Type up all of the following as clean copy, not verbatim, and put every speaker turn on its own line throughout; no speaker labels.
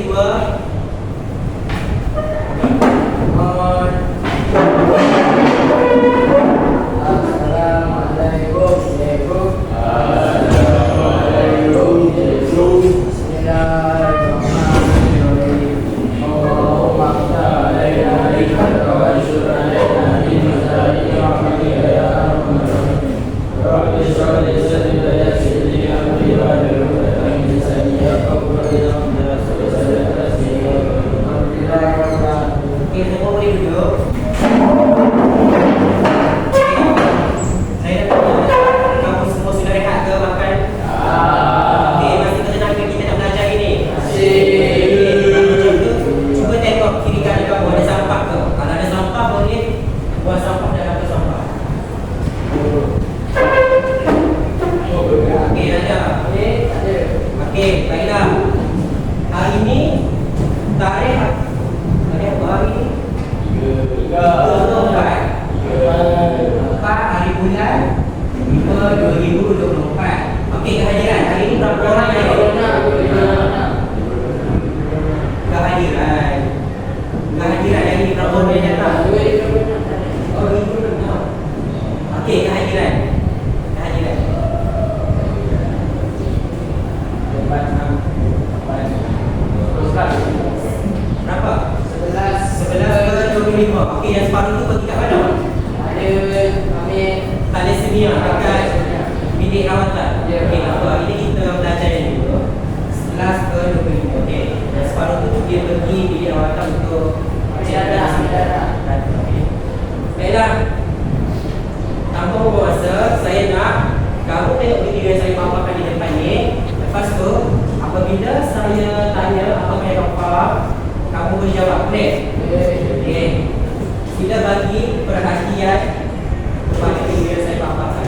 kedua. Mohon. Assalamualaikum. Okey, yang separuh tu pergi kat mana? Ada ambil thalassemia dekat bilik rawatan. Okey, hari ni kita belajar yang dulu 11 ke 25. Okey, yang separuh tu dia pergi bilik rawatan untuk darah. Okey. Baiklah. Tanpa membuang masa, saya nak kamu tengok video yang saya paparkan di depan ni. Lepas tu, apabila saya tanya apa yang kamu faham, kamu boleh jawab. Boleh? Okey. Sila bagi perhatian kepada video yang saya paparkan.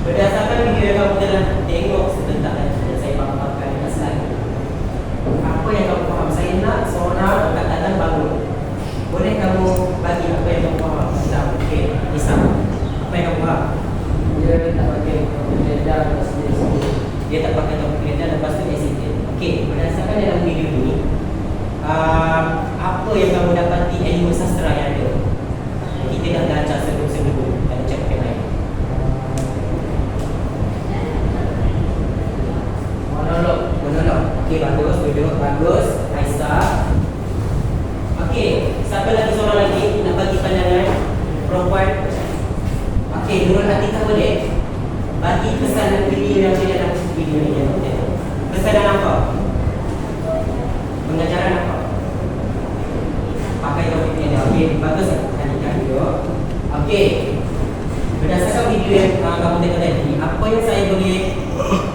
Berdasarkan video yang kamu telah tengok sebentar yang saya paparkan dekat slide, apa yang kamu faham? Saya nak seorang katakan bangun. Boleh kamu bagi apa yang kamu faham tentang Islam? Apa yang kamu faham? Dia tak pakai kereta lepas tu dia tak pakai kereta lepas tu accident. Okey, berdasarkan dalam video ni, apa yang kamu dapati ilmu sastra yang ada? Kita dah belajar sebelum-sebelum dalam chapter lain. Monolog. Okey, bagus, duduk, bagus. Aisyah. Okey, siapa lagi seorang lagi nak bagi pandangan? Perempuan. Okey, Nurul Atikah boleh bagi pesanan video yang saya dalam video ni. Pesanan apa? Pengajaran apa? Pakai topik ni. Okey, bagus. Atikah video. Okey, berdasarkan video yang kamu tengok tadi, apa yang saya boleh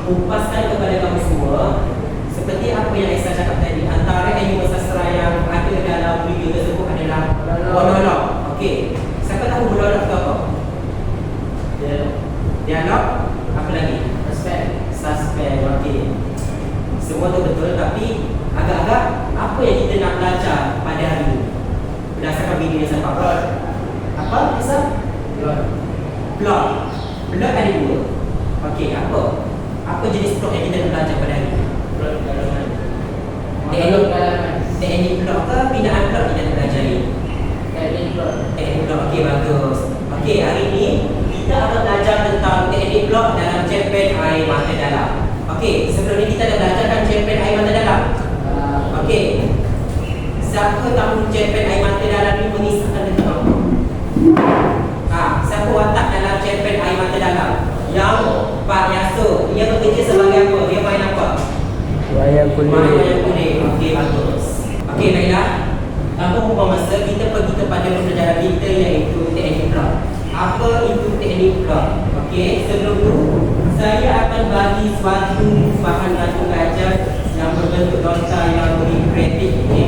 upaskan kepada kamu semua, seperti apa yang Aisyah cakap tadi, antara ilmu sastra yang ada dalam video tersebut adalah monolog. Okey, siapa tahu monolog itu apa? Dialog. Apa lagi? Suspend. Okey, semua tu betul, tapi agak-agak apa yang kita nak belajar pada hari ini berdasarkan video yang saya paparkan? Apa? Aisyah? plot. Plot ada dua. Okey, apa? Apa jenis plot yang kita nak belajar pada hari ini?
Plot dalaman.
Teknik plot ke bidaan plot kita nak belajar ni?
Teknik plot.
Teknik plot, okey, bagus. Okey, hari ini kita akan belajar tentang teknik plot dalam cerpen air mata dalam. Okey, sebelum ni kita dah belajarkan cerpen air mata dalam. Okey, siapa tahu cerpen air mata dalam ni mengisahkan tentang apa? Siapa watak dalam cerpen air mata dalam? Yang Pak Yaso, dia bekerja sebagai apa? Dia main apa?
Wayang kulit.
Wayang kulit. Okey, bagus. Okey, baiklah. Tanpa membuang masa, kita pergi kepada pembelajaran kita iaitu teknik plot. Apa itu teknik plot? Okey, sebelum tu saya akan bagi suatu bahan batu belajar yang berbentuk nota yang lebih kreatif ini.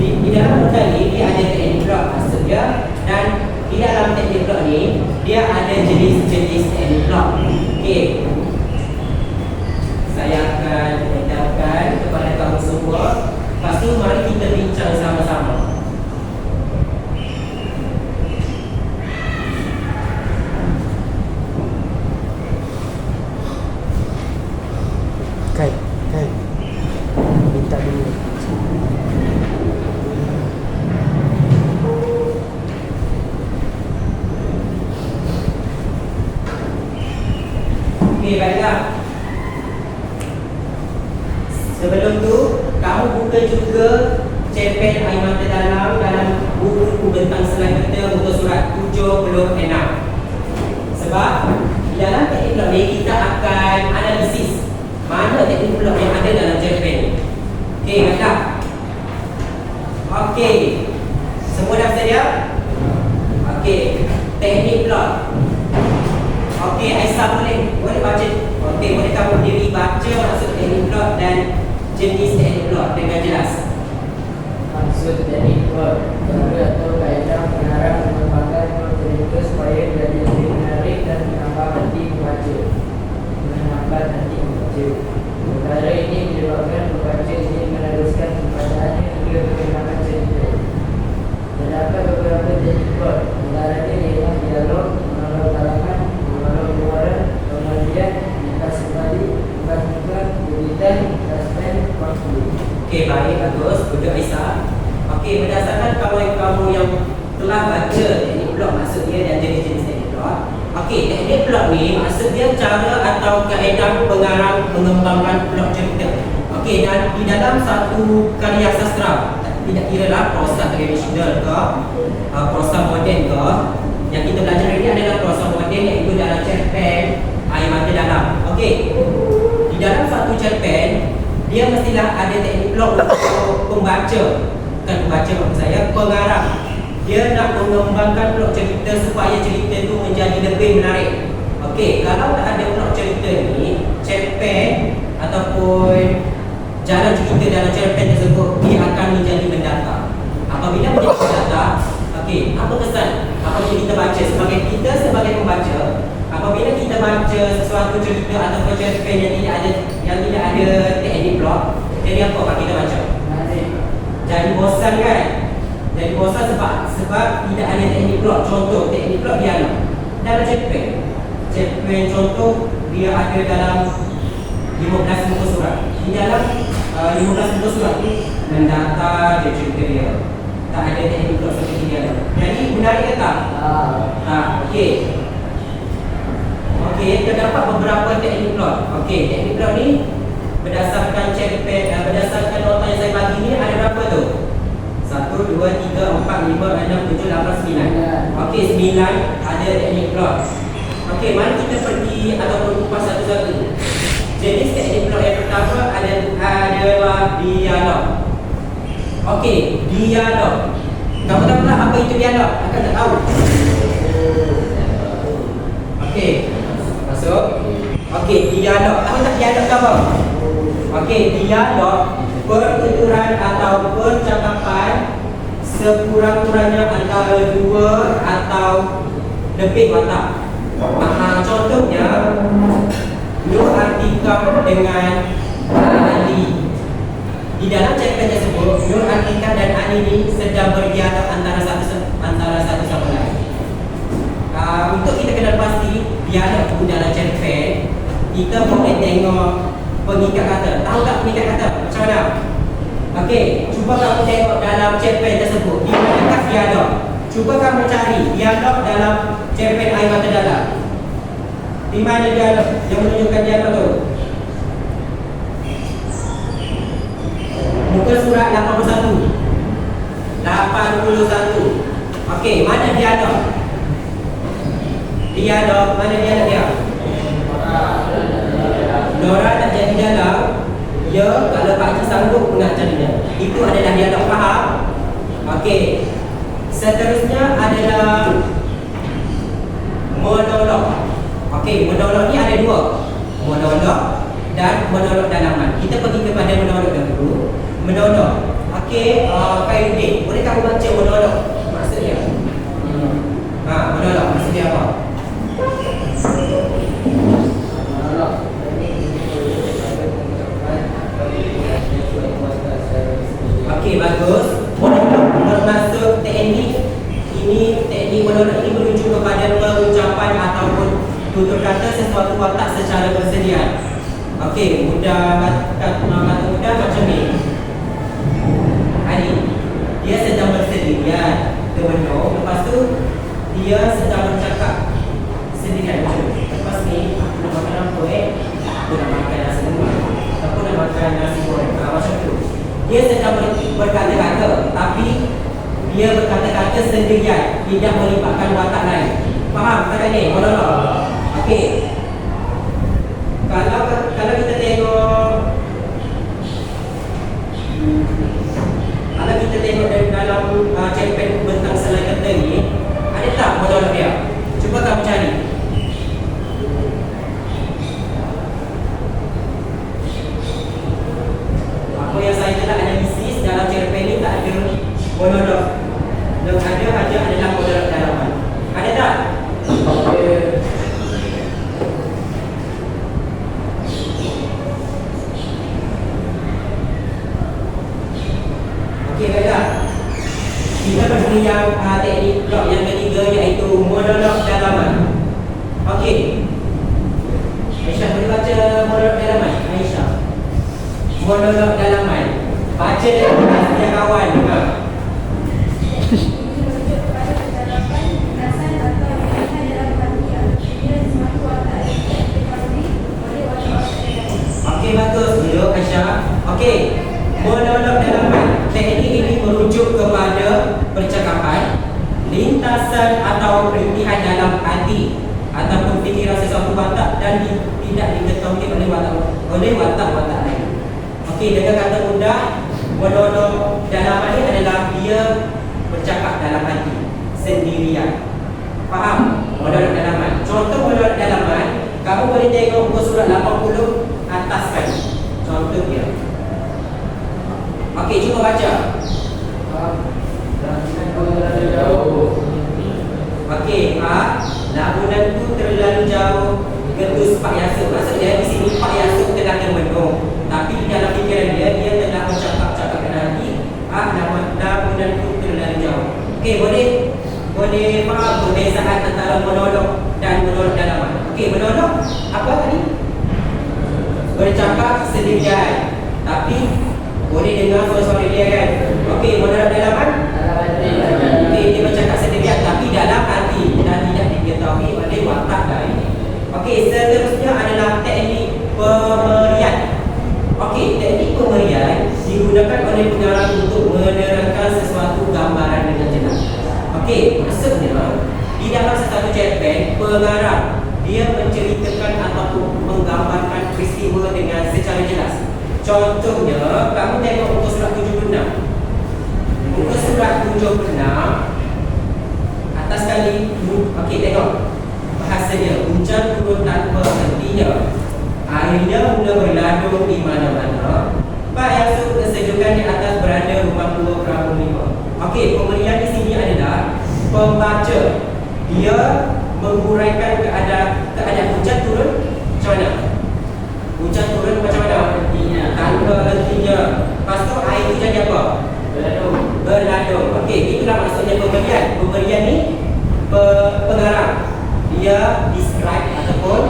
Di dalam nota ni dia ada teknik plot maksudnya, dan di dalam teknik plot ni dia ada jenis-jenis teknik plot. Okey. Saya akan edarkan kepada kamu semua. Lepas tu mari kita bincang sama-sama.
Kai. Minta dulu.
Okey, baiklah. Sebelum tu, kamu buka juga cerpen air mata dalam buku bentang selai kita muka surat 76. Sebab di dalam teknik plot ni kita akan analisis mana teknik plot yang ada dalam cerpen ni. Okey, baiklah. Okey. Semua dah sedia? Okey, teknik plot. Okey, Aisyah boleh baca. Okey, boleh kamu diri baca maksud teknik plot dan jenis teknik plot dengan jelas.
Maksud teknik plot atau kaedah mengarang mengembangkan plot cerita supaya menjadi lebih menarik dan menambah hati pembaca. Perkara ini menyebabkan pembaca ingin meneruskan pembacaannya hingga kekenangan cerita. Terdapat beberapa teknik plot, antaranya ialah dialog, monolog dalaman, monolog luaran, pengertian, ringkas kembali, ungkas muka, kejutan, suspense, konflik.
Okey, baik, bagus. Duduk Aisyah. Okey, berdasarkan kawan-kamu yang telah baca teknik plot maksudnya dan jenis-jenis teknik plot. Okey, teknik plot ni maksudnya cara atau kaedah pengarang mengembangkan plot cerita. Okey, dan di dalam satu karya sastra, tidak kiralah prosa tradisional ke prosa moden ke, yang kita belajar hari ini adalah prosa moden iaitu dalam cerpen air mata dalam. Okey, di dalam satu cerpen dia mestilah ada teknik plot untuk pembaca. Bukan pembaca maksud saya, pengarang. Dia nak mengembangkan plot cerita supaya cerita itu menjadi lebih menarik. Okey, kalau tak ada plot cerita ni, cerpen ataupun jalan cerita dalam cerpen tersebut dia akan menjadi mendatar. Apabila menjadi mendatar, okey, apa kesan apabila kita baca sebagai pembaca, apabila kita baca sesuatu cerita ataupun cerpen yang tidak ada teknik plot, jadi apa kalau kita baca? Jadi bosan kan? Jadi bosan sebab tidak ada teknik plot. Contoh teknik plot dialog dalam cerpen contoh dia ada dalam 15 muka surat. Di dalam 15 muka surat ni mendata je cerita dia. Tak ada teknik plot seperti dialog. Jadi menarik ke tak? Okey. Okey, terdapat beberapa teknik plot. Okey, teknik plot ni berdasarkan cerpen, berdasarkan nota yang saya bagi ni ada berapa tu? 1, 2, 3, 4, 5, 6, 7, 8, 9. Okey, 9 ada teknik plot. Okey, mari kita pergi ataupun kupas satu-satu. Jenis teknik plot yang pertama adalah dialog. Okey, dialog. Kamu tahu tak apa itu dialog? Akan tak tahu. Okey, masuk. Okey, dialog. Tahu tak dialog apa? Okey, dialog pertuturan atau percakapan sekurang-kurangnya antara 2 atau lebih watak. Contohnya Nur Atika dengan Ali. Di dalam cerpen tersebut, Nur Atika dan Ali ini sedang berdialog antara satu sama lain. Untuk kita kenal pasti kita boleh tengok pengikat kata. Tahu tak pengikat kata? Macam mana? Okey, cuba kamu tengok dalam cerpen tersebut. Di manakah dialog? Cuba kamu cari dialog dalam cerpen Air Mata Dalam. Di mana dialog yang menunjukkan dialog tu? Muka surat 81. 81. Okey, mana dialog? Dialog, mana dialog dia? Dora nak jadi dalam. Ya, kalau Pak Cik sanggup nak carinya. Itu adalah dialog, faham? Okey. Seterusnya adalah monolog. Okey, monolog ni ada dua. Monolog dan monolog dalaman. Kita pergi kepada monolog dahulu. Monolog. Okey, Khairuddin, boleh kamu baca monolog? Maksudnya? Monolog maksudnya apa? Okey, bagus. Monolog bermaksud teknik ini, teknik monolog ini merujuk kepada pengucapan ataupun tutur kata sesuatu watak secara bersedia. Okey, mudah kata mudah macam ni. Ali, dia sedang bersedia termenung, lepas tu dia sedang bercakap sendirian. Lepas ni, aku nak makan apa aku nak makan nasi lemak, aku nak makan nasi goreng, macam tu. Dia sedang berkata-kata, tapi dia berkata-kata sendirian, tidak melibatkan watak lain. Faham kata ni? Monolog. Okey. Kalau kita tengok dalam cerpen Bentang Selai Kata ni, ada tak monolog dia? Cuba kamu cari. Apa yang saya telah analisis dalam cerpen ni tak ada monolog. Yang ada adalah monolog dalaman. Ada tak? Okey, baiklah. Kita pergi yang teknik blok yang ketiga, iaitu monolog dalaman. Okey. Aisyah, boleh baca monolog dalaman? Aisyah. Monolog dalaman. Baca dia kawan. Okey, bagus. Duduk Aisyah. Okey. Monolog dalaman. Teknik ini merujuk kepada percakapan, lintasan atau rintihan dalam hati ataupun fikiran sesuatu watak dan tidak diketahui oleh watak-watak lain. Okey, dengan kata mudah, monolog dalaman ini adalah dia bercakap dalam hati sendirian. Faham? Monolog dalaman. Contoh monolog dalaman, kamu boleh tengok muka surat 80 atas kan. Contoh dia. Okey, cuba baca. Okey, lamunanku terlalu jauh getus Pak Yasuk. Maksudnya di sini Pak Yasuk telah termenung, tapi di dalam fikiran dia telah bercakap-cakap dengan hati. Lamunanku terlalu jauh. Okey, boleh faham perbezaan antara monolog dan monolog dalaman. Okey, monolog apa tadi? Bercakap sendirian, tapi boleh dengar suara-suara dia kan. Okey, monolog dalaman? Okey, dia bercakap sendirian tapi dalam hati dan tidak diketahui oleh watak lain. Okey, seterusnya adalah teknik pemberian. Okey, teknik pemberian digunakan oleh pengarang untuk menerangkan sesuatu gambaran dengan jelas. Okey, maksudnya di dalam sesuatu cerpen, pengarang dia menceritakan ataupun menggambarkan peristiwa dengan secara jelas. Contohnya, kamu tengok muka surat 76. Muka surat 76 atas kali. Okey, tengok bahasanya. Hujan turun tanpa hentinya, airnya mula berladung di mana-mana. Pak Yasuk kesejukan di atas beranda rumah tua Prabu Lima. Okey, pemberian di sini adalah pembaca. Dia menguraikan keadaan hujan turun macam mana? Hujan turun macam mana? Tanpa hentinya. Lepas tu air tu jadi apa? Berladung. Okey, itulah maksudnya pemberian. Pemberian ni pengarang dia describe ataupun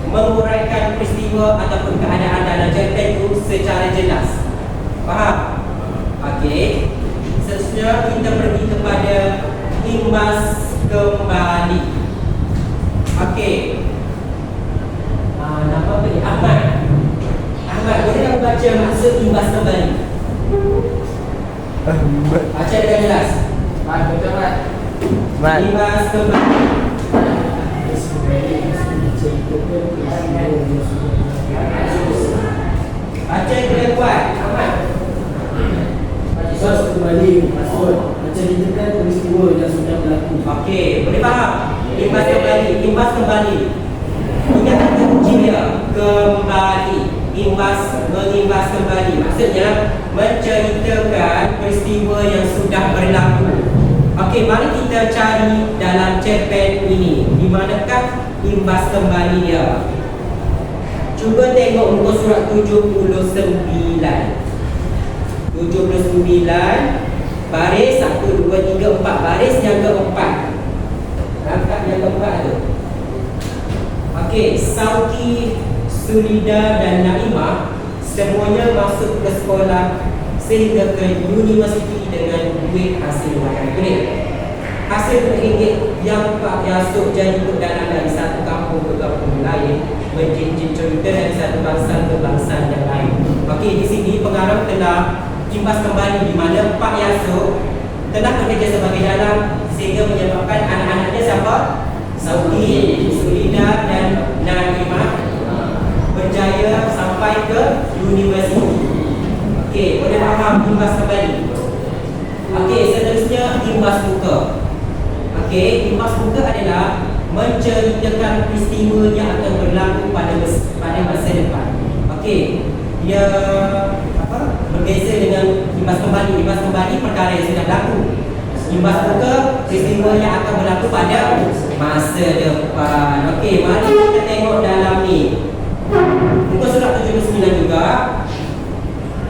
menguraikan peristiwa ataupun keadaan dalam cerpen itu secara jelas. Faham? Okey. Seterusnya kita pergi kepada imbas kembali. Okey. Nama apa ni? Ahmad. Ahmad, boleh kamu baca maksud imbas kembali? Baca dengan jelas.
Betul tak?
Imbas kembali. Baca yang kuat, Ahmad.
Imbas kembali maksud menceritakan peristiwa yang sudah berlaku.
Okey, boleh faham? Imbas kembali, imbas kembali. Ingat kata kunci dia, kembali. Mengimbas kembali. Maksudnya menceritakan peristiwa yang sudah berlaku. Okey, mari kita cari dalam cerpen ini di manakah imbas kembali dia. Cuba tengok muka surat 79. 79 baris 1, 2, 3, 4. Baris yang keempat. Rangkap yang keempat tu. Okey, Sauki, Sulida dan Naimah semuanya masuk ke sekolah sehingga ke universiti dengan duit hasil makan kulit. Hasil RM1 yang Pak Yasuk jadi perdagangan dari satu kampung ke kampung lain, menjinjin cerita dari satu bangsa ke bangsa yang lain. Okey, di sini pengarang telah imbas kembali di mana Pak Yasuk telah bekerja sebagai dalang sehingga menyebabkan anak-anaknya siapa? Sauki, Sulida dan Naimah berjaya sampai ke universiti. Okey, boleh faham imbas kembali? Okey, seterusnya imbas muka. Okey, imbas muka adalah menceritakan peristiwa yang akan berlaku pada masa depan. Okey, dia berbeza dengan imbas kembali. Imbas kembali perkara yang sudah berlaku. Imbas muka peristiwa yang akan berlaku pada masa depan. Okey, mari kita tengok dalam ni. Muka surat 79 juga.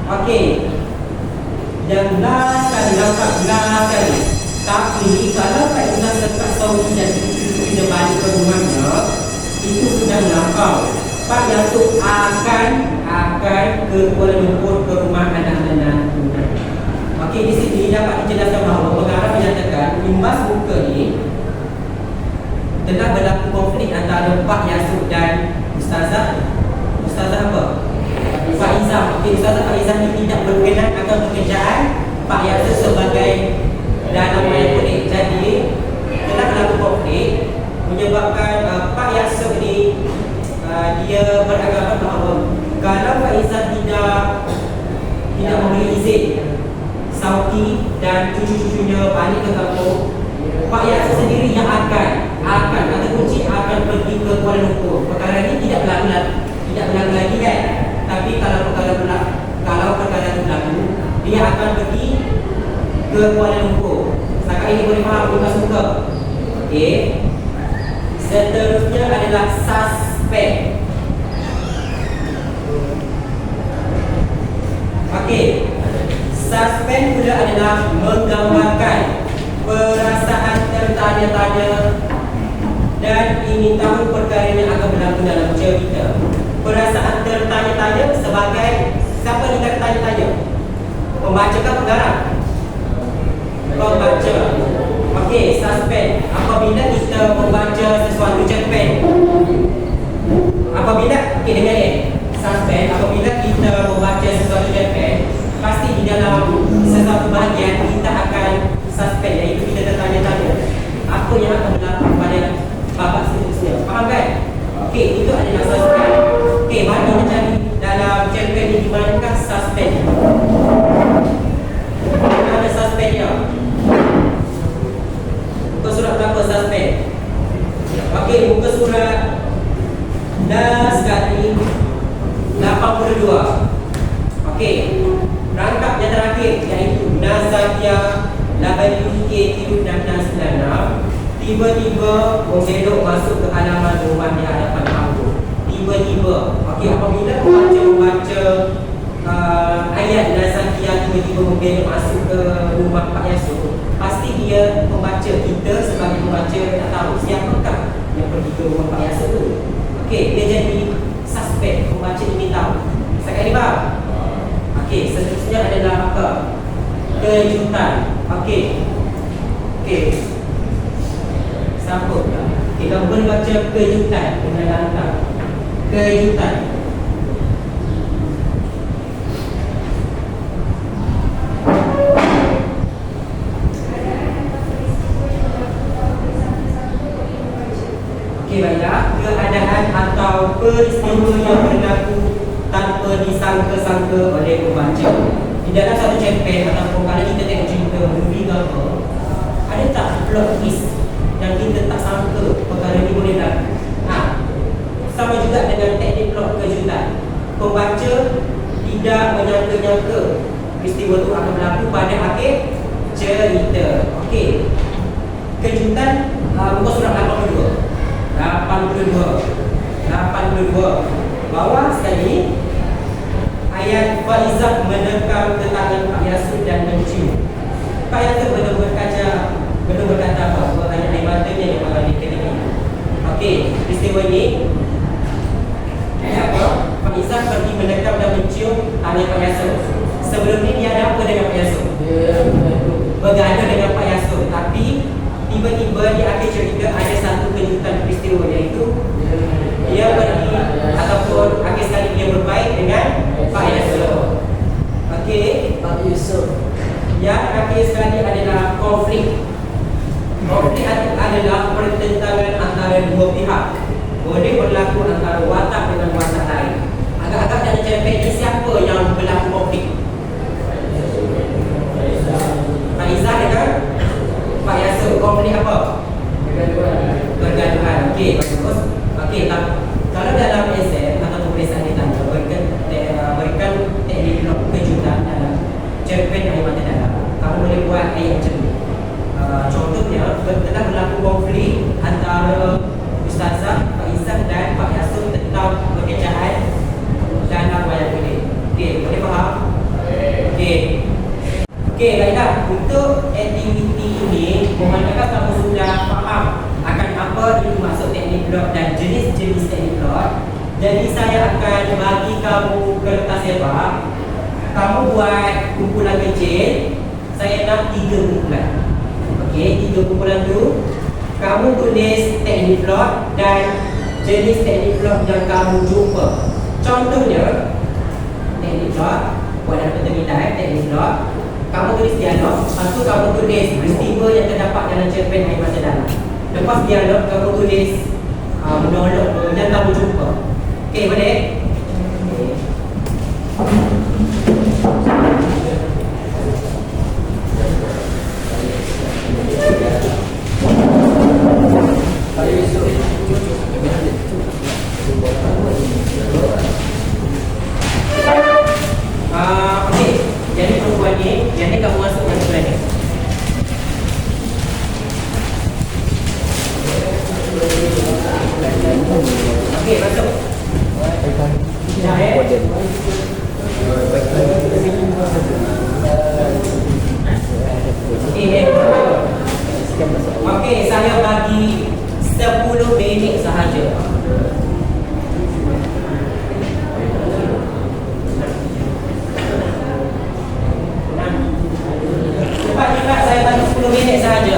Okey. Yang last kali, last kali. Tapi kalau Pak Izzah serta Saudi dan cucu-cucunya balik ke rumahnya, itu sudah melampau. Pak Yasuk akan ke Kuala Lumpur ke rumah anak-anak. Okey, di sini dapat dijelaskan bahawa pengarang menyatakan imbas muka ni telah berlaku konflik antara Pak Yasuk dan Ustazah apa? Pak Izzah. Okey, Ustazah Pak Izzah ni tidak berkenan akan pekerjaan Pak Yasuk sebagai dalang wayang kulit. Jadi telah berlaku konflik menyebabkan Pak Yasuk ni dia beranggapan bahawa kalau Pak Izzah tidak memberi izin Sauki dan cucu-cucunya balik ke kampung, Pak Yasuk sendiri yang akan kata kunci akan pergi ke Kuala Lumpur. Perkara ini tidak berlaku lagi kan. Tapi kalau perkara itu berlaku, dia akan pergi ke Kuala Lumpur. Setakat ini boleh faham muka-muka. Okey. Seterusnya adalah suspek. Okey. Suspek pula adalah menggambarkan perasaan tertanya-tanya dan ingin tahu perkara yang akan berlaku dalam cerita. Perasaan tertanya-tanya sebagai siapa ni tertanya-tanya? Pembaca ke pengarang? Pembaca. Okey, suspek. Apabila kita membaca sesuatu cerpen, okey, dengar ni. Suspek, apabila kita membaca sesuatu cerpen, pasti di dalam sesuatu bahagian kita akan suspek, iaitu kita tertanya-tanya apa yang akan berlaku pada babak seterusnya. Faham kan? Okey, itu adalah suspek. Okey, mari kita cari dalam cerpen ni di manakah suspek. Mana suspeknya? Muka surat berapa suspek? Okey, muka surat last kali 82. Okey, rangkap yang terakhir iaitu Nazakia, Labayuki, dan Nasnana tiba-tiba membelok masuk ke halaman rumah di hadapan panggung. Tiba-tiba. Okey, apabila membaca ayat Nazakia tiba-tiba membelok masuk ke rumah Pak Yasuk, pasti kita sebagai pembaca tak tahu siapakah yang pergi ke rumah Pak Yasuk tu. Okey, dia jadi suspek. Pembaca ini tahu. Setakat ini faham? Okey, seterusnya adalah apa? Kejutan. Okey. Okey. Siapa pula? Okey, kamu boleh baca kejutan. Kemudian hantar. Kejutan. Okey, baiklah. Keadaan atau peristiwa yang berlaku tanpa disangka-sangka oleh pembaca. Di dalam satu cerpen ataupun kalau kita tengok cerita movie ke apa, ada tak plot twist yang kita tak sangka perkara ni boleh berlaku? Sama juga dengan teknik plot kejutan. Pembaca tidak menyangka-nyangka peristiwa itu akan berlaku pada akhir cerita. Okey. Kejutan muka surat 82. Bawah sekali ayat Faizah mendekam ke tangan Pak Yasud dan mencium. Pak Yasud benar berkata apa? Ayat air matanya yang mengalir ke ini. Okey, peristiwa ini apa? Faizah pergi mendekam dan mencium tangan Pak Yasud. Sebelum ini dia ada apa dengan Pak Yasud? Bergaduh dengan Pak Yasud. Tapi tiba-tiba di akhir cerita ada satu kejutan peristiwa, iaitu dia pergi ataupun akhir sekali dia berbaik dengan Pak Yasud. Okey,
Pak Yusuf.
yang akhir sekali adalah konflik. Konflik adalah pertentangan antara dua pihak. Boleh berlaku antara watak dengan watak lain. Agak-agak dalam cerpen ini siapa yang berlaku konflik? Faizah dengan Pak Yasud. Konflik apa? Pergaduhan. Okey, bagus. Okey, kalau dalam exam atau peperiksaan ditanya berikan teknik blok kejutan dalam cerpen Air Mata Dalam, kamu boleh buat ayat macam ni. Contohnya, telah berlaku konflik antara Ustazah Faizah dan Pak Yasud tentang pekerjaan dalam wayang kulit. Okey, boleh faham? Okey. Okey, baiklah. Untuk aktiviti ini, memandangkan kamu sudah faham akan apa itu maksud teknik blok dan jenis-jenis teknik blok. Jadi saya akan bagi kamu kertas lebar. Kamu buat kumpulan kecil. Saya nak 3 kumpulan. Okey, 3 kumpulan tu kamu tulis teknik blok dan jenis teknik blok yang kamu jumpa. Contohnya teknik blok, buat dalam penilaian teknik blok, kamu tulis dialog. Lepas tu kamu tulis peristiwa yang terdapat dalam cerpen Air Mata Dalam. Lepas dialog, kamu tulis monolog yang kamu jumpa. Okey, boleh? Okey, jadi perempuan ni, yang ni kamu masuk dalam bulan ni. Okey, masuk. Dah Okey, saya bagi 10 minit sahaja. Cepat-cepat, saya bagi 10 minit sahaja.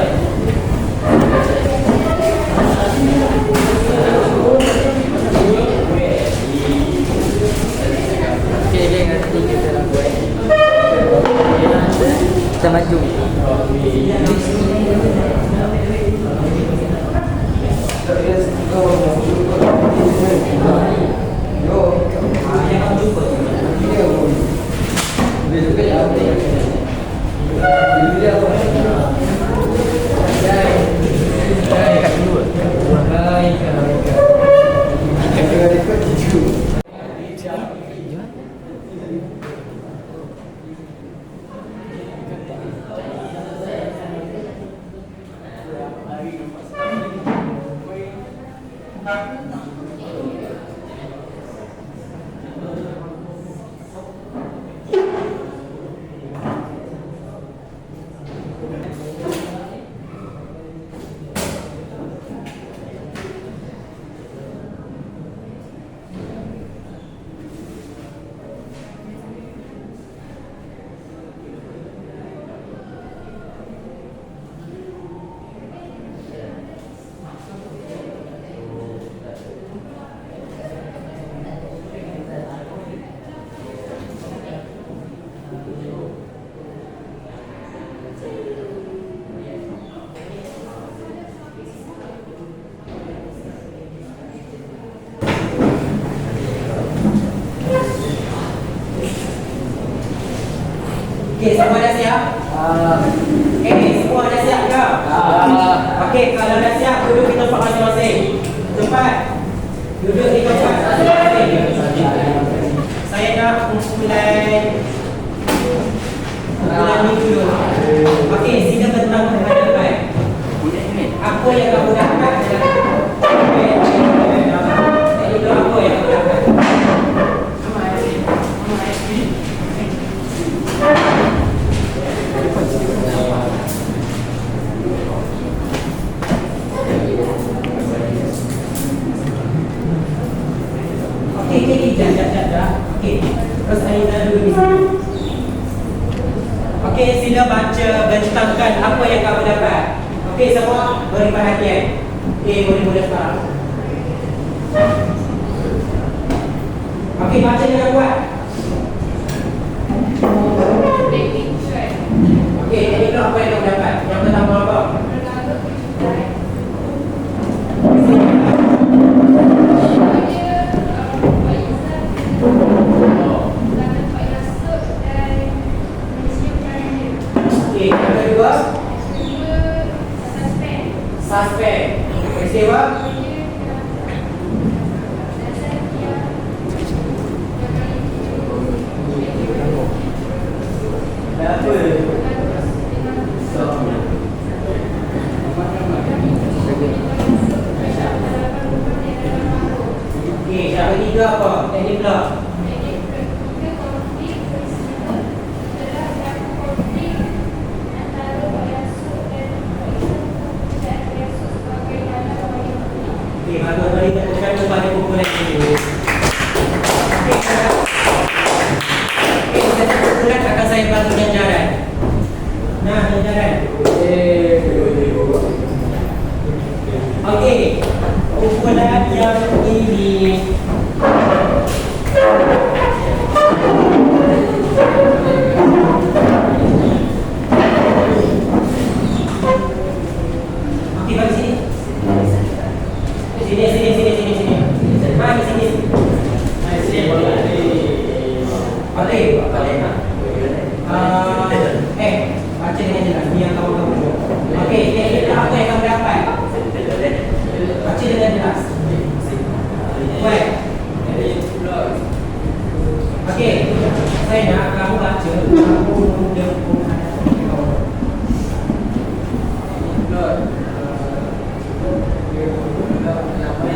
Kita maju.
Yang kamu jumpa. Okey, semua dah siap? Semua dah siap ke? Okey, kalau dah siap, duduk di tempat masing-masing. Cepat. Duduk di tempat masing-masing. Saya nak kumpulan ni dulu. Okey, sila tenang kepada depan. Apa yang kamu dapat adalah itu apa yang kamu dapat? Okey, jap. Okey, terus Aina dulu di sini. Okey, sila baca bentangkan apa yang kamu dapat. Okey, semua beri perhatian. Okey, boleh mula sekarang. Okey, baca dengan kuat. Okey, jadi itu apa yang kamu dapat? Yang pertama apa? Okey, yang kedua? Suspek. Peristiwa? Apa? Okey, yang ketiga apa? Teknik pula. Okey, baru tadi tekan kepada kumpulan ini. Okey, satu kumpulan akan saya bantu jajaran. Nah, jajaran. Okey, kumpulan yang ini okey, bagi sini. Sini. Mari sini. Okey, baca dengan jelas. Biar kamu. Okey, ini apa yang kamu dapat? Baca dengan jelas. Baik. Okey, saya nak kamu baca.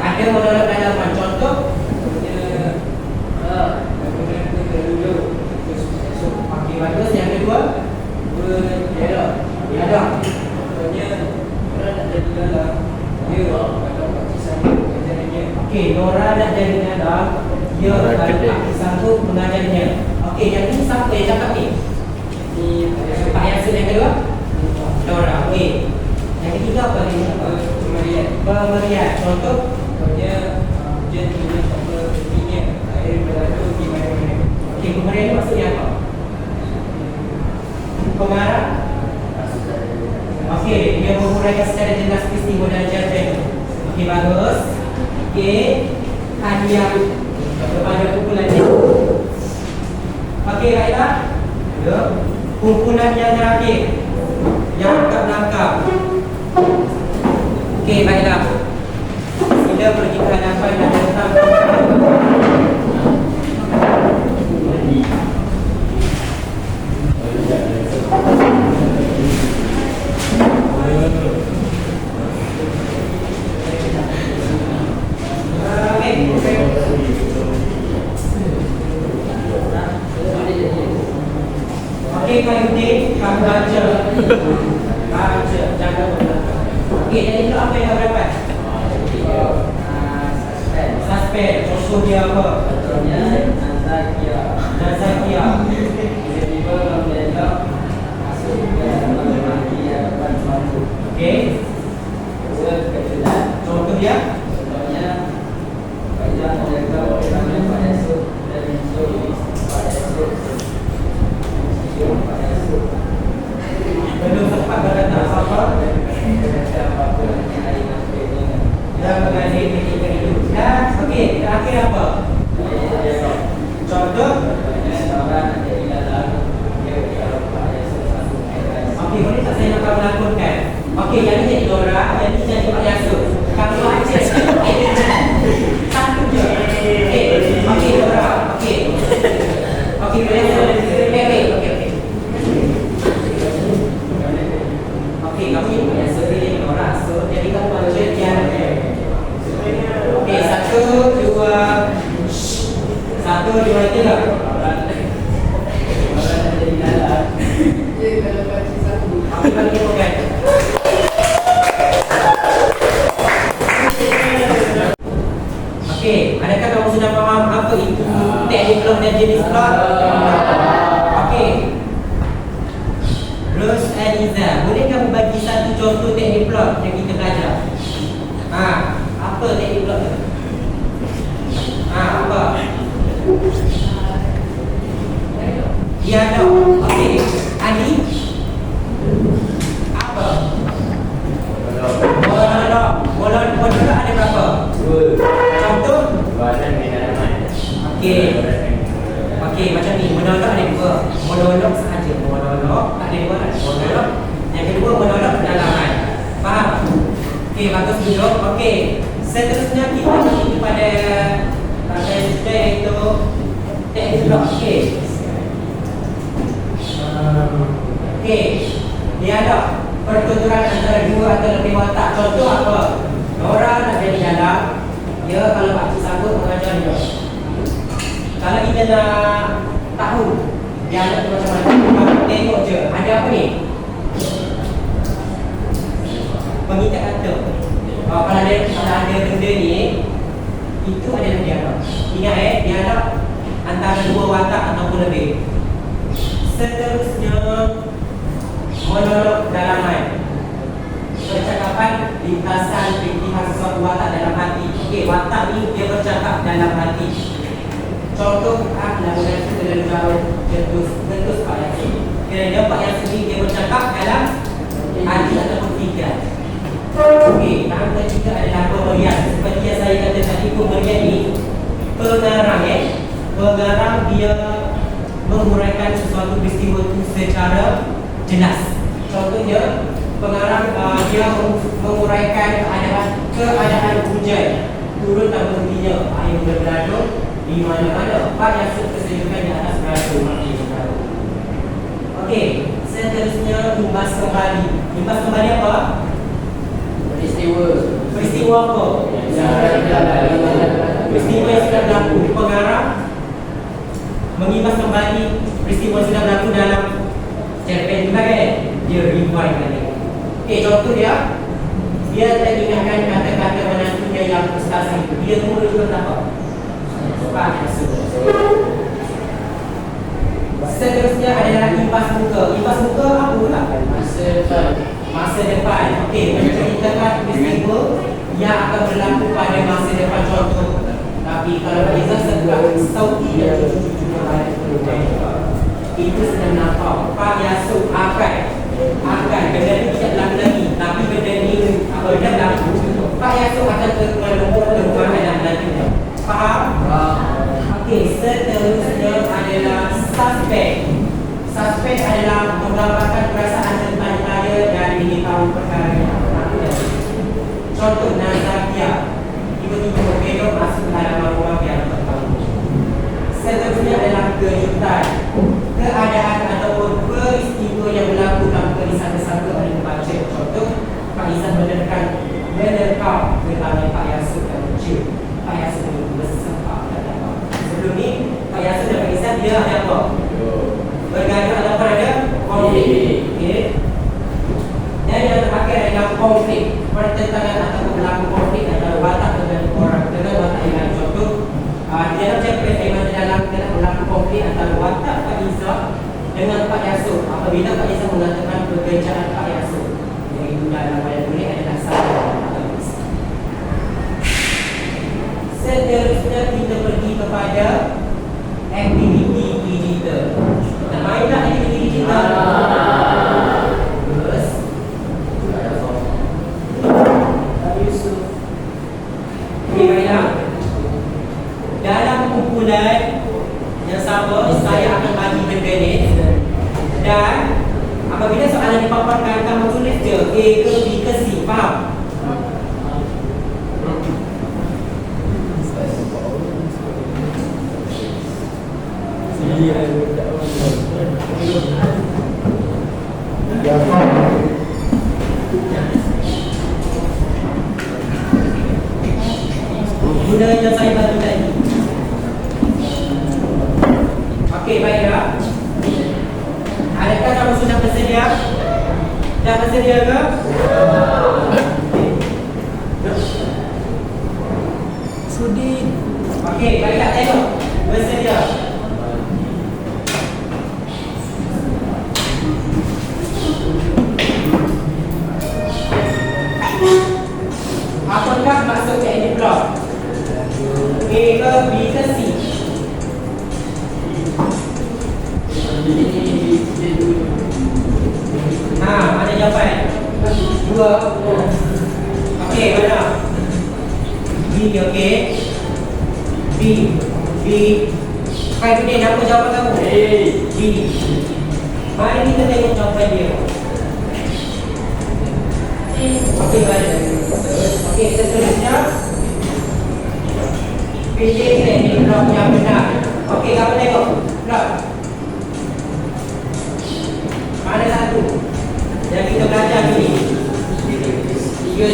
Ada menolak dalaman. Contoh okey, bagus. Yang kedua ada. Okey, Nora nak jadi dalam. Dia akan sanggup mengajarinya. Okey, yang ini siapa yang cakap ni? Pak Yasin yang kedua? Nora. Okey. Yang ketiga apa ni? Pemerian. Contoh okey, pemerian ni maksudnya apa? Pengarah. Okey, dia menguraikan secara jelas peristiwa dan jadian. Okey, bagus. Okey, hadiah kepada kumpulan ini. Okey, baiklah. Kumpulan yang terakhir yang lengkap. Okey, baiklah. Sila pergi ke hadapan dan datang. Okey, Kak, kamu baca. Jangan lupa. Okey, jadi itu apa yang kamu dapat? Suspek. Contoh dia apa?
Contohnya
Nazakia.
tiba-tiba membelok masuk ke dalam mati yang depan suatu.
Okey.
Kedua, kejutan.
Contoh dia?
Contohnya Faizal menjaga kerana pada esok dan esok pada esok pada esok
Belum sempat berkata apa-apa.
berkata apa-apa yang hari nanti
Dan mengalir ketika itu. Dan okey, terakhir apa? Contoh?
orang ada di dalam dia
dia mati tak?
Orang nak jadi galak. Dia kalau pakcik satu.
Apa bagi bukan? Okey, adakah kamu sudah faham apa itu teknik blok dan jenis blok? Okey. Ros Aliza, boleh kamu bagi satu contoh teknik blok yang kita belajar? Apa teknik blok tu? Apa? Dialog. Okey. Ali? Apa? Monolog ada berapa? Contoh? Okey, macam ni. Monolog ada dua. Monolog sahaja. Monolog ada dua kan? Monolog. Yang kedua monolog pendalaman. Faham? Okey, bagus dulu. Okey. Seterusnya kita pergi kepada bahagian sudah iaitu teknik blok. Okey. Okey. Dialog. Pertuturan antara dua atau lebih watak. Contoh apa? Nora nak jadi dalam. Dia kalau pakcik sanggup mengajar dia. Kalau kita nak tahu dialog tu macam mana, tengok je. Ada apa ni? Pengikat kata. Kalau ada benda ni, itu adalah dialog. Ingat dialog antara dua watak ataupun lebih. Seterusnya monolog dalaman. Percakapan lintasan pilihan sesuatu watak dalam hati. Okey, watak ni dia bercakap dalam hati. Contoh lagu-lagu terlalu jauh Gentus Pak Yasin. Kerana Pak Yasin ni dia bercakap dalam hati ataupun fikiran. Okey, yang ketiga adalah pemberian. Seperti yang saya kata tadi, pemberian ni pengarang pengarang dia menguraikan sesuatu peristiwa itu secara jelas. Contohnya pengarang dia menguraikan keadaan hujan turun tanpa hentinya, air berlalu di mana-mana. Pak Yasin tersejukan di atas beratur. Okey, seterusnya imbas kembali. Imbas kembali apa? Peristiwa apa? Peristiwa yang sudah berlaku. Pengarang mengimbas kembali peristiwa yang sudah berlaku dalam cerpen juga kan? Dia rewind balik. Okey, contoh dia teringatkan kata-kata menantunya yang frustasi itu. Dia mula juga apa? Pak Yasin. Seterusnya adalah impas muka. Impas muka apa pula? Masa depan. Okey, menceritakan peristiwa yang akan berlaku pada masa depan. Contoh. Tapi kalau Izzah sedang Sauti dan cucu-cucu itu sedang nampak Pak Yasin akan benda ni tidak berlaku lagi. Tapi benda ni benda berlaku, Pak Yasin akan terkeluar dalam nantinya. Faham? Okey, seterusnya adalah suspek. Suspek adalah menggambarkan perasaan tentang saya dan ingin tahu perkara yang berlaku. Contoh Nazakia tiba-tiba berbelok masuk ke halaman rumah yang tertahu. Seterusnya adalah kejutan. Keadaan ataupun peristiwa yang berlaku tanpa disangka-sangka oleh pembaca. Contoh, Pak Izzah menerkam kerana Pak Yasin dan kecil. Pak Yasin itu bersempak dan apa. Sebelum ni, Pak Yasin dan Pak Izzah dia ada apa? Bergaduh ataupun ada konflik. Okay. Dan yang terakhir adalah konflik. Pertentangan ataupun berlaku konflik antara watak dengan orang dengan watak yang lain. Contoh, di dalam cerpen Aiman dalam berlaku konflik antara watak Pak Izzah dengan Pak Yasin. Apabila Pak Izzah mengatakan pekerjaan Pak Yasin, iaitu dalam wayang kulit adalah salah. Seterusnya kita pergi kepada aktiviti digital. Kita mainlah aktiviti digital. Terus baiklah. Dalam kumpulan yang sama, saya akan bagi benda ni. Dan apabila soalan dipaparkan, kamu tulis je A ke B ke C. Faham? Guna yang saya bagi tadi. Okey, baiklah. Adakah kamu sudah bersedia? Dah bersedia ke?
Sudi.
Okey, baiklah, tengok. Bersedia. Apakah maksud teknik blok? A ke B ke C? Mana jawapan? Dua. Okey, mana? B, okey. B. Khairuddin, apa jawapan kamu? B. Mari kita tengok jawapan dia. Okey, baik. Okey, seterusnya pilih teknik blok yang benar. Okey, kamu tengok blok. Mana satu yang kita belajar ni? Tiga.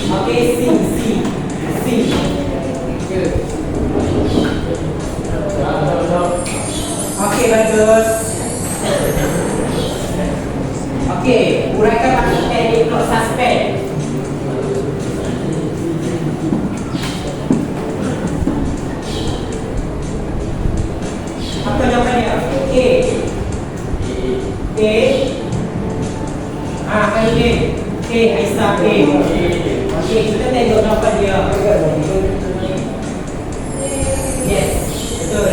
Okey, C. Okey, bagus. Okey, uraikan maksud teknik blok suspend. Apa jawapannya? A. Khairuddin. A, Aisyah. A. Okey, kita tengok jawapan dia. Yes, betul.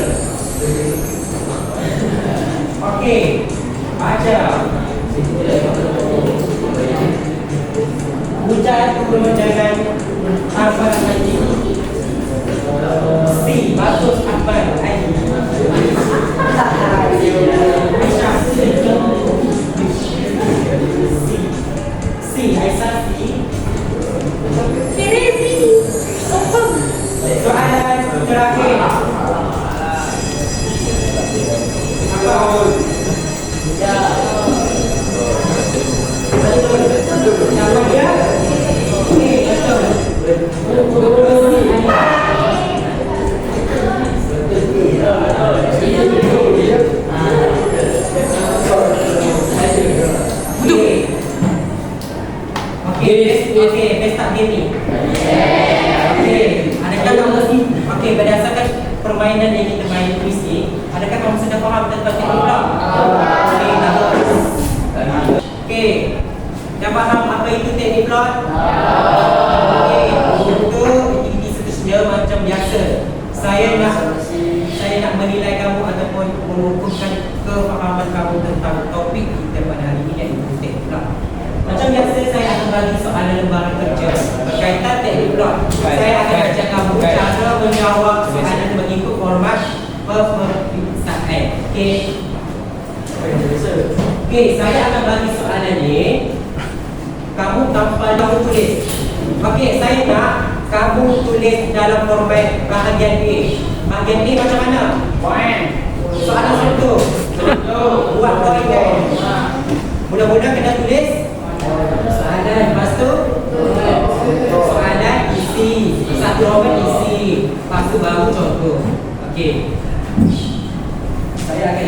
Okey, baca. Hujan pemandangan Akbar Haji. C, bagus Akbar Haji. Aisyah. C, Aisyah. Soalan terakhir. Apa? Siapa dia? Okey, betul. Okey, pesta game ni. Okey, adakah kamu okey, berdasarkan permainan yang kita main kuis ni, adakah kamu sudah faham tentang teknik blok? Okey, bagus. Okey. Dah faham apa itu teknik blok? Okey, untuk aktiviti seterusnya macam biasa. Saya nak menilai kamu ataupun mengukurkan kefahaman kamu tentang topik kita pada hari ini, iaitu teknik blok. Macam biasa, saya akan bagi soalan lembaran kerja berkaitan teknik blok. Saya akan ajak kamu cara menjawab soalan mengikut format peperiksaan. Okey, saya akan bagi soalan ni. Kamu tanpa kamu tulis. Okey, saya nak kamu tulis dalam format bahagian A. Bahagian A macam mana? Poin. Soalan satu. Buat poin kan. Mula-mula kena tulis soalan, lepas tu soalan isi, satu roman isi, lepas tu baru contoh. Okey. Saya akan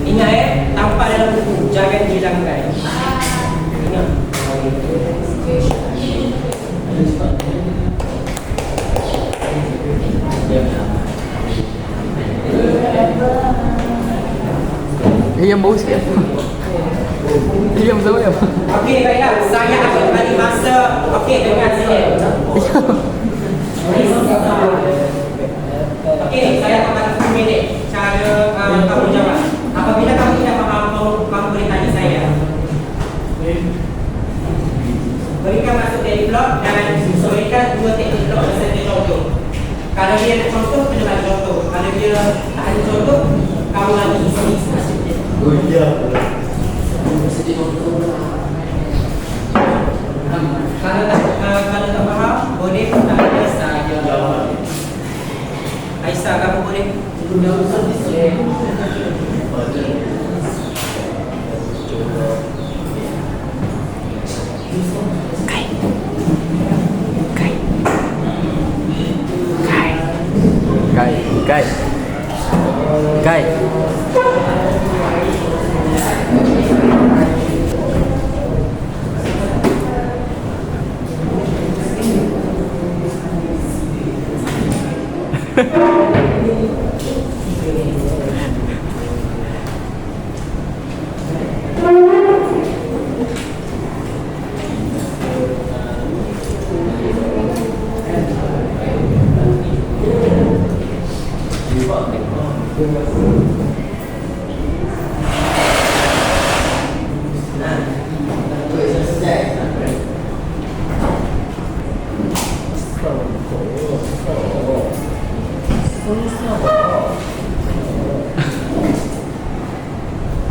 ingat tanpa dalam buku, jangan hilangkan. Ingat.
Yang bau sikit. Yang sama ya.
Okey, baiklah. Saya akan bagi masa. Okey, dengar sini. Okey, saya akan bagi 10 minit cara kamu jawab. Apabila kamu tidak faham, kamu boleh tanya saya. Berikan masuk teknik blok dan berikan dua teknik blok beserta contoh. Kalau dia ada contoh, kena bagi contoh. Kalau dia tak ada contoh, kamu lagi isi maksudnya.
Oh iya.
Kalau tak faham, boleh tanya saya. Aisyah, kamu boleh?
Guide. Guide.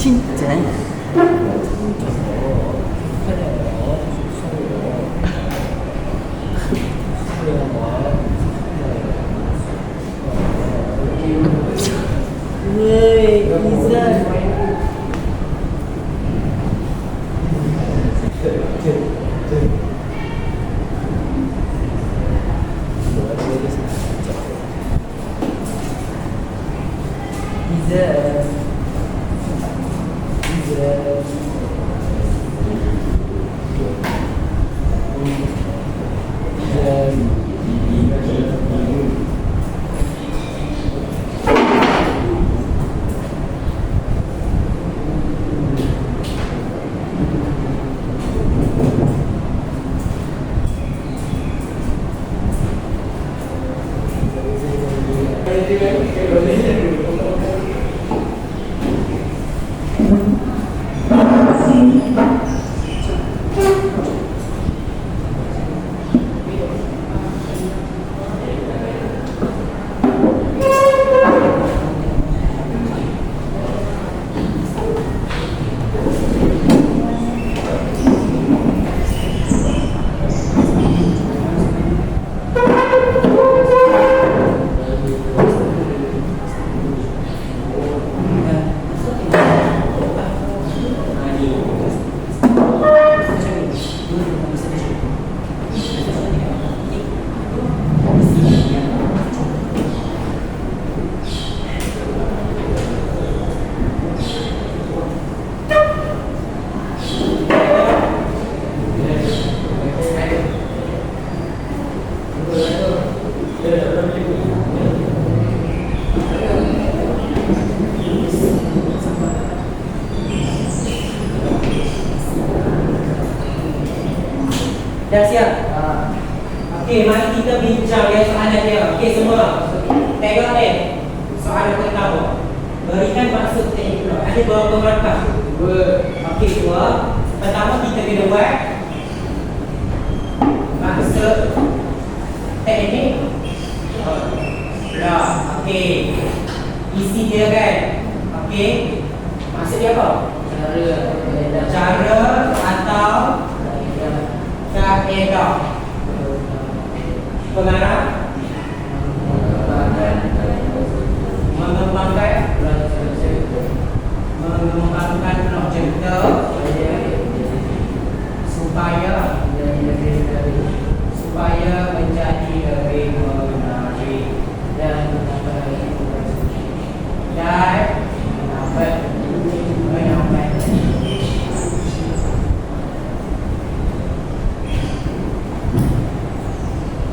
진짜.
Woi, bisa.
Dah siap? Okey, mari kita bincang yang soalan dia. Okey semua. Tengok ni. Soalan pertama. Berikan maksud teknik blok. Ada berapa markah? 2. Okey, 2. Pertama kita kena buat maksud teknik blok. Okey. Isi dia kan. Okey. Maksud dia apa? Cara atau kaedah pengarah mengembangkan blok cerita supaya menjadi lebih menarik dan menambah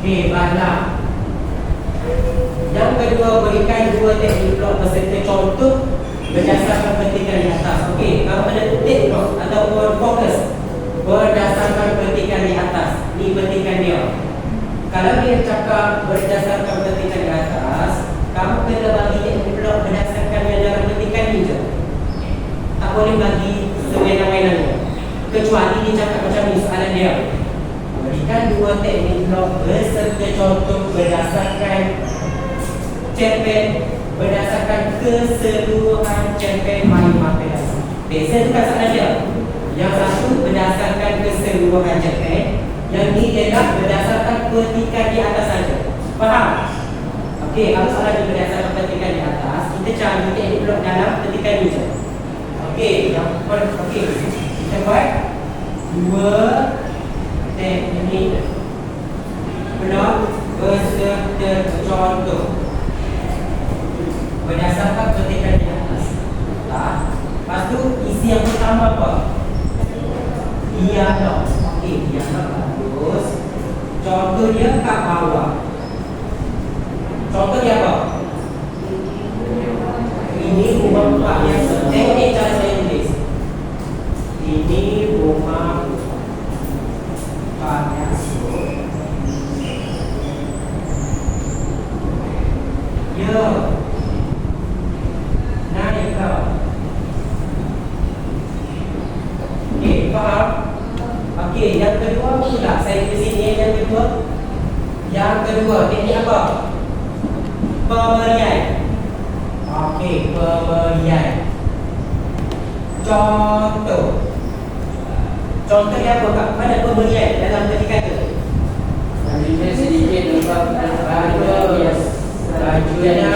hebatlah. Yang kedua, berikan 2 teknik blok beserta contoh berdasarkan petikan di atas. Okey, kalau ada titik blok ataupun fokus berdasarkan petikan di atas, ni petikan dia. Kalau dia cakap berdasarkan petikan di atas, kamu kena bagi teknik blok berdasarkan yang dalam petikan ni je. Tak boleh bagi sewenang-wenangnya. Kecuali dia cakap macam ni soalan dia. Berikan 2 teknik blok beserta contoh berdasarkan cerpen, berdasarkan keseluruhan cerpen Melayu Mapes. Beza tu kan soalan dia. Yang satu berdasarkan keseluruhan cerpen, yang ni ialah berdasarkan petikan di atas saja. Faham? Okey, kalau soalan ni berdasarkan petikan di atas, kita cari teknik blok dalam petikan ni je. Okey, kita buat 2 teknik blok beserta contoh berdasarkan petikan di atas. Lepas tu isi yang pertama apa? Dialog. Okey, dialog bagus. Contoh dia kat bawah. Contoh dia apa? Ini rumah Pak Yasir. Tengok ni cara saya tulis. Ini rumah Pak Yasir. Ya. Naik kau. Okey, faham? Okey, yang kedua pula saya tulis sini yang kedua. Yang kedua, ini apa? Pemberian. Okey, pemberian. Contoh. Contoh dia apa Kak? Mana pemberian dalam ketika itu?
Selanjutnya sedikit lembab harga bias.
Selanjutnya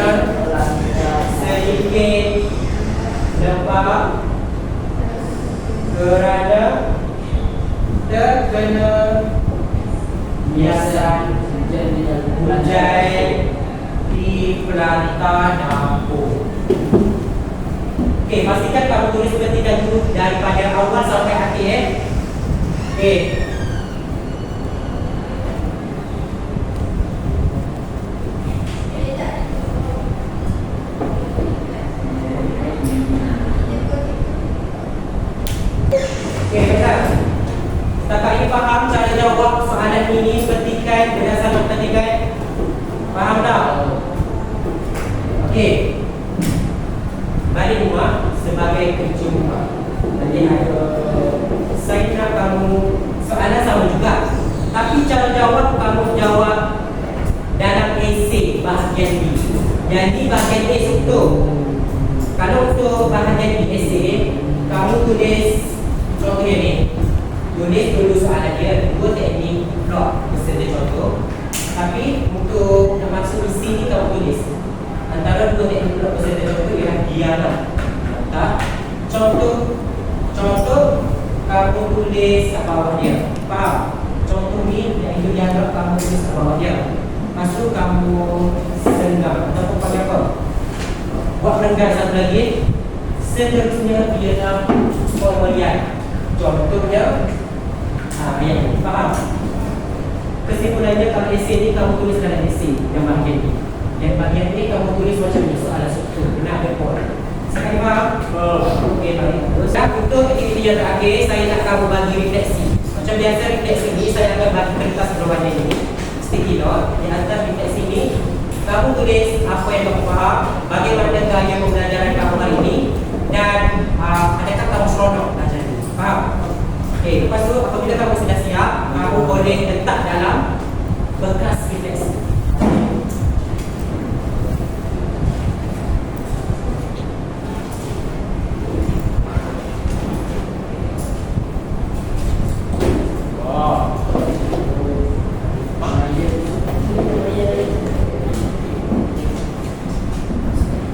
sedikit lembab kerana terkena biasan hujan di pelantar dapur. Okey, pastikan kamu tulis petikan dulu daripada awal sampai akhir. Okey. Okey, betul. Setakat ini faham cara jawab soalan ini petikan berdasarkan petikan? Faham tak? Okey. Balik rumah sebagai kerja rumah. Jadi saya nak kamu soalan sama juga. Tapi cara jawab kamu jawab dalam esei bahagian B. Jadi bahagian A untuk kalau untuk bahagian B esei kamu tulis contohnya ni. Tulis dulu soalan dia, dua teknik blok beserta contoh. Tapi untuk nak masuk isi ni kamu tulis antara dua teknik blok beserta contoh ialah dialog. Contoh kamu tulis kat bawah dia. Faham? Contoh ni yang itu dialog kamu tulis kat bawah dia. Lepas tu kamu senggang ataupun pakai apa? Buat renggan satu lagi. Seterusnya ialah pemberian. Contohnya ayat ni, faham? Kesimpulannya kalau esei ni kamu tulis dalam esei yang bahagian ni. Yang bahagian ni kamu tulis macam ni soalan struktur. Kena ada poin. Sekarang faham? Okey, baik. Dan untuk aktiviti yang terakhir, saya nak kamu bagi refleksi. Macam biasa refleksi ni saya akan bagi kertas berwarna ini, sticky note. Di atas refleksi ni kamu tulis apa yang kamu faham, bagaimana gaya pembelajaran kamu hari ini, dan adakah kamu seronok belajar ni. Faham? Okey, lepas tu apabila kamu sudah siap, kamu boleh letak dalam bekas refleksi.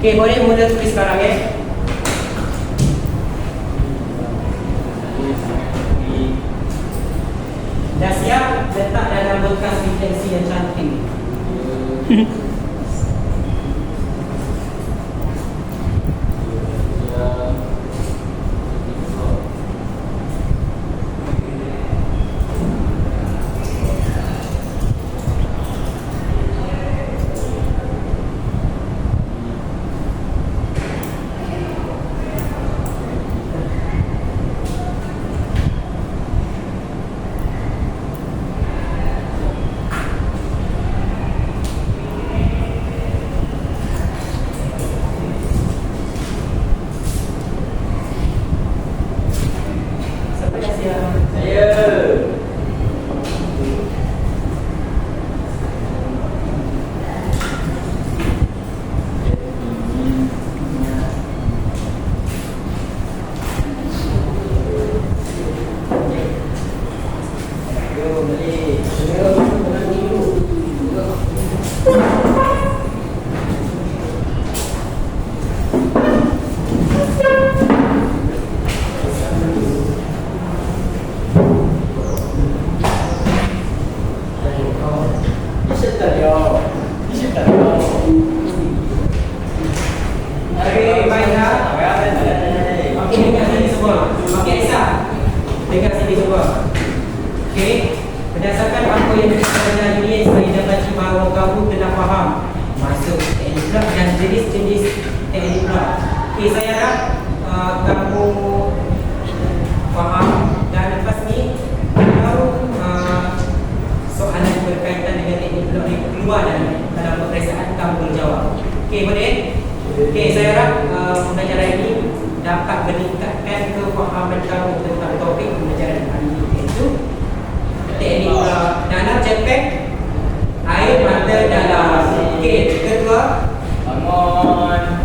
Okey, boleh mula tulis sekarang ya. Dah siap, letak dalam bekas refleksi yang cantik. Okey, baiklah. Okey, dengar sini semua. Okey, Aisyah. Dengar sini semua. Okey. Berdasarkan apa yang kita belajar ini, saya dapat bahawa kamu telah faham masuk teknik blok dan jenis-jenis teknik blok. Okey, saya harap kamu faham dan lepas ni kalau soalan berkaitan dengan teknik blok ni keluar dalam peperiksaan kamu boleh jawab. Okey, boleh? Okey, saya harap pembelajaran ini dapat meningkatkan kefahaman kamu tentang topik pembelajaran hari ini, iaitu teknik dalam cepek air mata dalam. Okey, kedua,
Bangun.